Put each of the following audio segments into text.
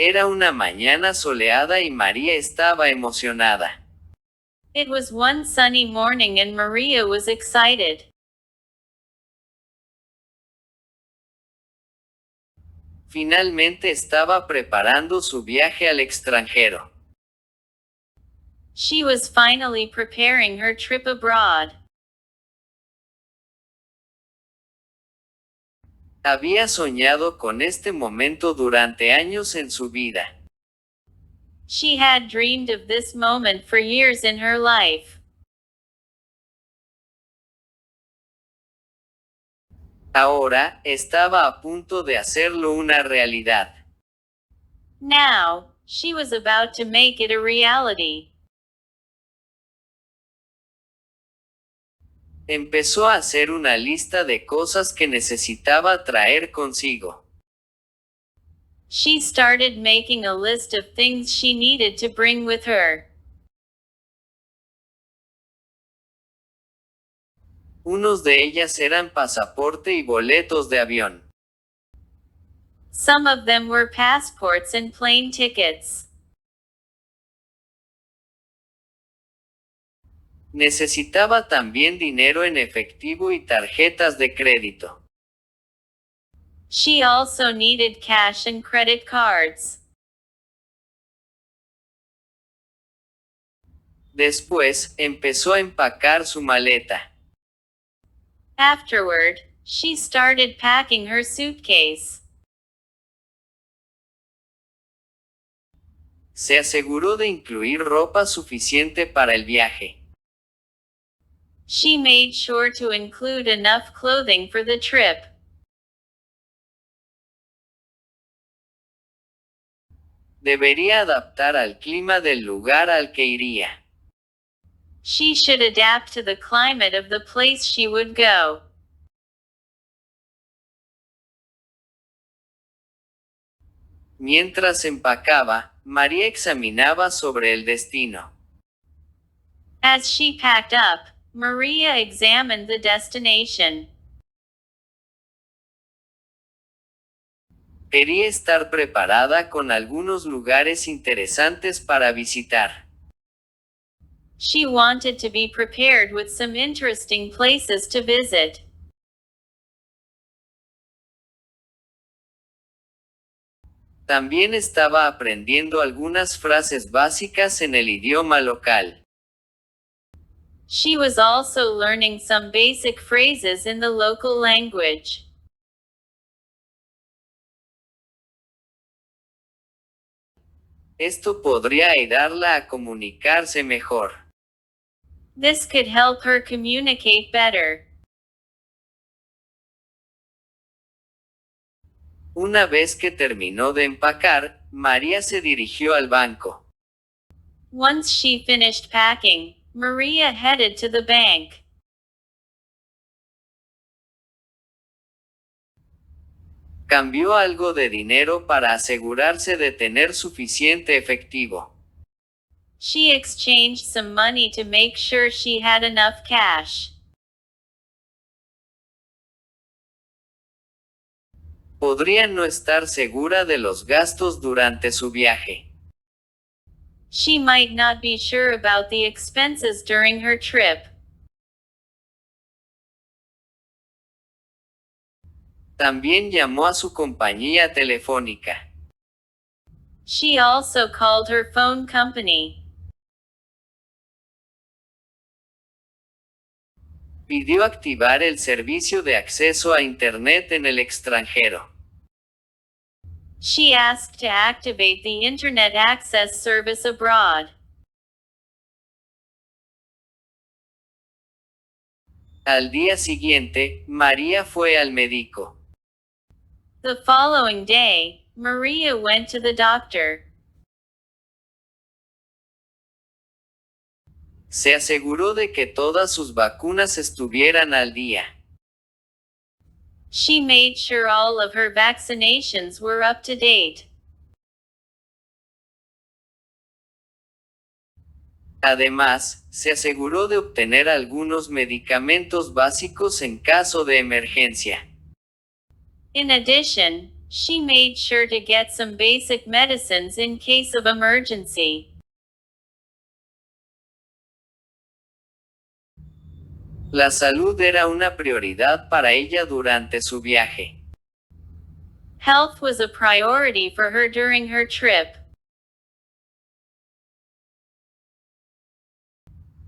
Era una mañana soleada y María estaba emocionada. It was one sunny morning and Maria was excited. Finalmente estaba preparando su viaje al extranjero. She was finally preparing her trip abroad. Había soñado con este momento durante años en su vida. She had dreamed of this moment for years in her life. Ahora, estaba a punto de hacerlo una realidad. Now, she was about to make it a reality. Empezó a hacer una lista de cosas que necesitaba traer consigo. She started making a list of things she needed to bring with her. Unos de ellas eran pasaporte y boletos de avión. Some of them were passports and plane tickets. Necesitaba también dinero en efectivo y tarjetas de crédito. She also needed cash and credit cards. Después, empezó a empacar su maleta. Afterward, she started packing her suitcase. Se aseguró de incluir ropa suficiente para el viaje. She made sure to include enough clothing for the trip. Debería adaptar al clima del lugar al que iría. She should adapt to the climate of the place she would go. Mientras empacaba, María examinaba sobre el destino. As she packed up, Maria examined the destination. Quería estar preparada con algunos lugares interesantes para visitar. She wanted to be prepared with some interesting places to visit. También estaba aprendiendo algunas frases básicas en el idioma local. She was also learning some basic phrases in the local language. Esto podría ayudarla a comunicarse mejor. This could help her communicate better. Una vez que terminó de empacar, María se dirigió al banco. Once she finished packing, Maria headed to the bank. Cambió algo de dinero para asegurarse de tener suficiente efectivo. She exchanged some money to make sure she had enough cash. Podría no estar segura de los gastos durante su viaje. She might not be sure about the expenses during her trip. También llamó a su compañía telefónica. She also called her phone company. Pidió activar el servicio de acceso a Internet en el extranjero. She asked to activate the Internet access service abroad. Al día siguiente, María fue al médico. The following day, Maria went to the doctor. Se aseguró de que todas sus vacunas estuvieran al día. She made sure all of her vaccinations were up to date. Además, se aseguró de obtener algunos medicamentos básicos en caso de emergencia. In addition, She made sure to get some basic medicines in case of emergency. La salud era una prioridad para ella durante su viaje. Health was a priority for her during her trip.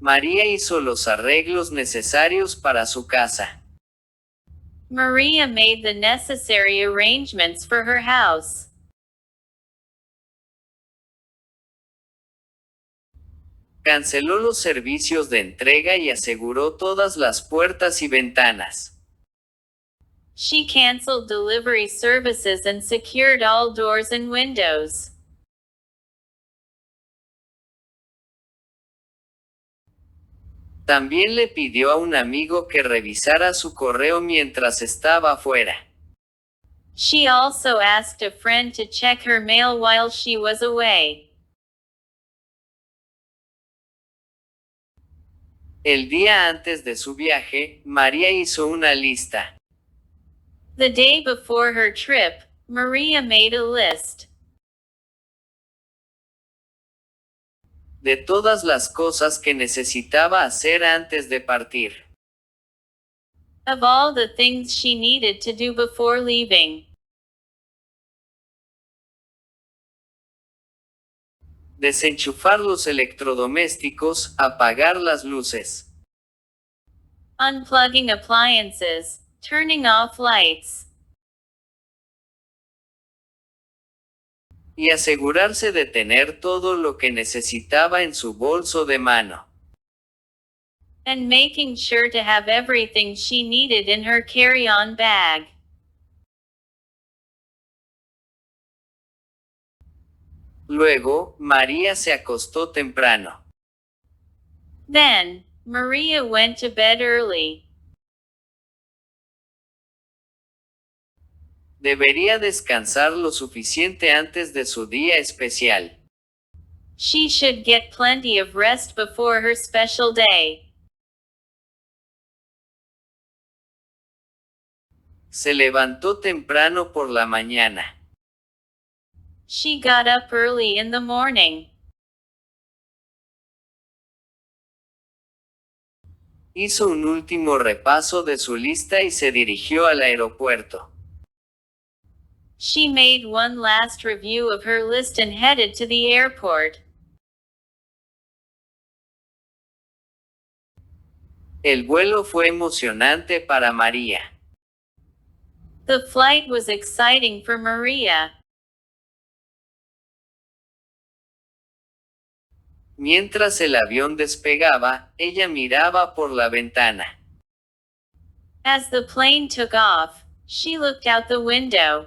María hizo los arreglos necesarios para su casa. Maria made the necessary arrangements for her house. Canceló los servicios de entrega y aseguró todas las puertas y ventanas. She canceled delivery services and secured all doors and windows. También le pidió a un amigo que revisara su correo mientras estaba afuera. She also asked a friend to check her mail while she was away. El día antes de su viaje, María hizo una lista. The day before her trip, Maria made a list De todas las cosas que necesitaba hacer antes de partir. of all the things she needed to do before leaving. Desenchufar los electrodomésticos, apagar las luces. Unplugging appliances, turning off lights, Y asegurarse de tener todo lo que necesitaba en su bolso de mano. and making sure to have everything she needed in her carry-on bag. Luego, María se acostó temprano. Then, Maria went to bed early. Debería descansar lo suficiente antes de su día especial. She should get plenty of rest before her special day. Se levantó temprano por la mañana. She got up early in the morning. Hizo un último repaso de su lista y se dirigió al aeropuerto. She made one last review of her list and headed to the airport. El vuelo fue emocionante para María. The flight was exciting for Maria. Mientras el avión despegaba, ella miraba por la ventana. As the plane took off, she looked out the window.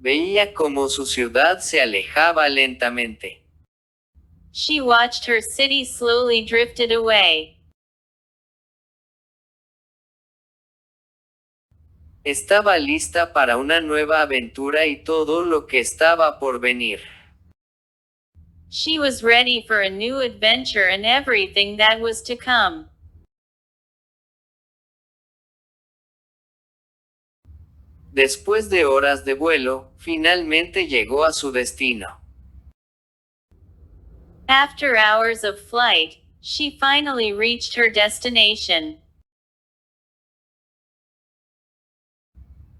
Veía cómo su ciudad se alejaba lentamente. She watched her city slowly drifted away. Estaba lista para una nueva aventura y todo lo que estaba por venir. She was ready for a new adventure and everything that was to come. Después de horas de vuelo, finalmente llegó a su destino. After hours of flight, she finally reached her destination.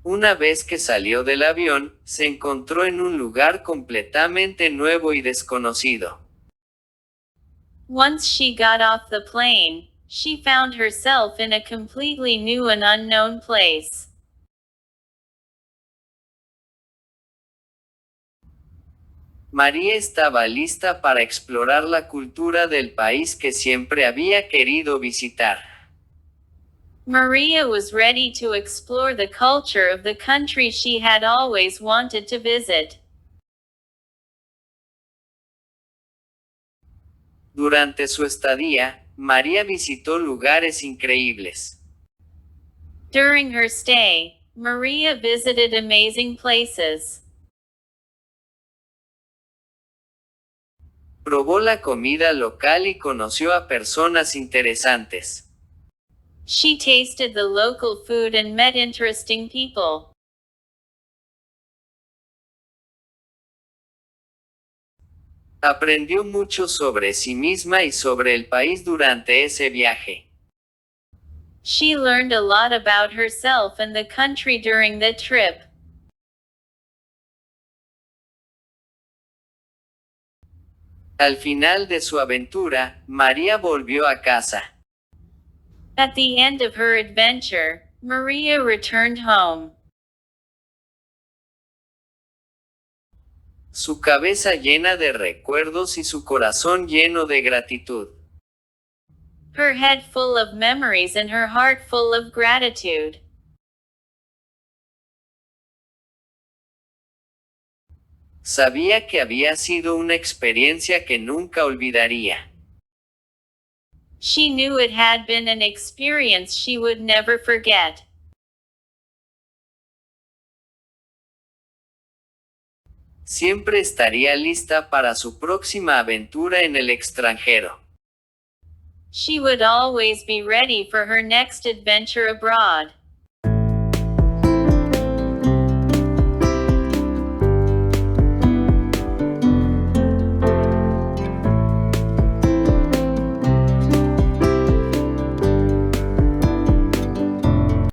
Una vez que salió del avión, se encontró en un lugar completamente nuevo y desconocido. Once she got off the plane, she found herself in a completely new and unknown place. María estaba lista para explorar la cultura del país que siempre había querido visitar. Maria was ready to explore the culture of the country she had always wanted to visit. Durante su estadía, María visitó lugares increíbles. During her stay, Maria visited amazing places. Probó la comida local y conoció a personas interesantes. She tasted the local food and met interesting people. Aprendió mucho sobre sí misma y sobre el país durante ese viaje. She learned a lot about herself and the country during the trip. Al final de su aventura, María volvió a casa. At the end of her adventure, Maria returned home. Su cabeza llena de recuerdos y su corazón lleno de gratitud. Her head full of memories and her heart full of gratitude. Sabía que había sido una experiencia que nunca olvidaría. She knew it had been an experience she would never forget. Siempre estaría lista para su próxima aventura en el extranjero. She would always be ready for her next adventure abroad.